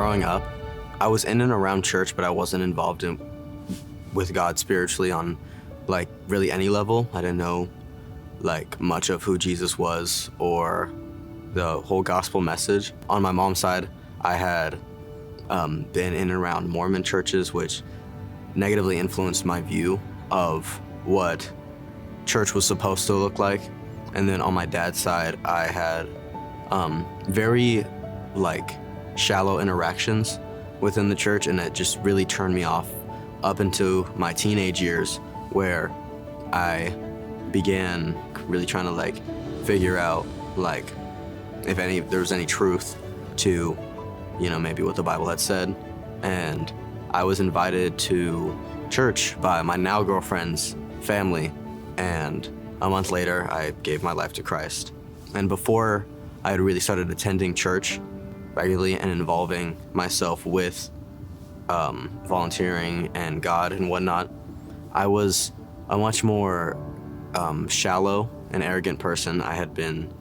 growing up, I was in and around church, but I wasn't involved with God spiritually on like really any level. I didn't know like much of who Jesus was or the whole gospel message. On my mom's side, I had been in and around Mormon churches, which negatively influenced my view of what church was supposed to look like. And then on my dad's side, I had very like shallow interactions within the church, and it just really turned me off up into my teenage years, where I began really trying to like figure out like if there was any truth to, you know, maybe what the Bible had said. And I was invited to church by my now girlfriend's family, and a month later I gave my life to Christ. And before I had really started attending church regularly and involving myself with volunteering and God and whatnot, I was a much more shallow and arrogant person. I had been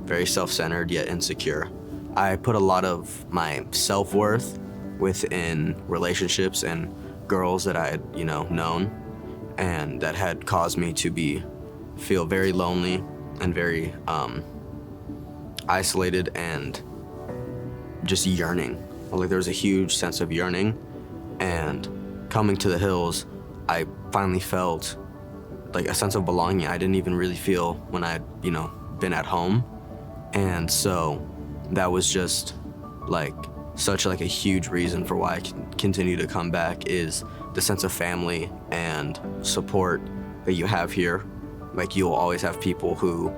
very self-centered yet insecure. I put a lot of my self-worth within relationships and girls that I had, you know, known, and that had caused me to feel very lonely and very isolated and just yearning. Like there was a huge sense of yearning, and coming to the hills, I finally felt like a sense of belonging I didn't even really feel when I had, you know, been at home. And so that was just like such like a huge reason for why I continue to come back, is the sense of family and support that you have here. Like you'll always have people who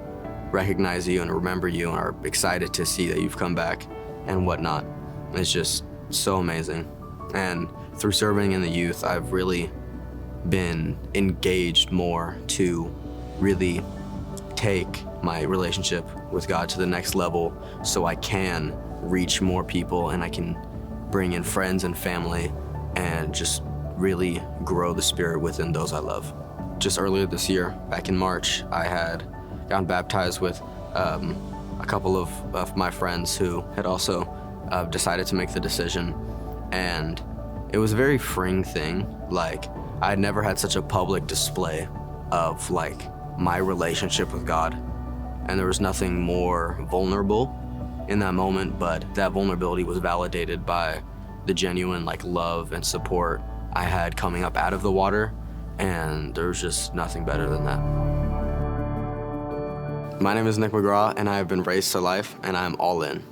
recognize you and remember you and are excited to see that you've come back and whatnot. It's just so amazing. And through serving in the youth, I've really been engaged more to really take my relationship with God to the next level, so I can reach more people and I can bring in friends and family and just really grow the spirit within those I love. Just earlier this year, back in March, I had gotten baptized with a couple of my friends who had also decided to make the decision, and it was a very freeing thing. Like I had never had such a public display of like my relationship with God, and there was nothing more vulnerable in that moment, but that vulnerability was validated by the genuine like love and support I had coming up out of the water, and there was just nothing better than that. My name is McGraw, and I have been raised to life, and I'm all in.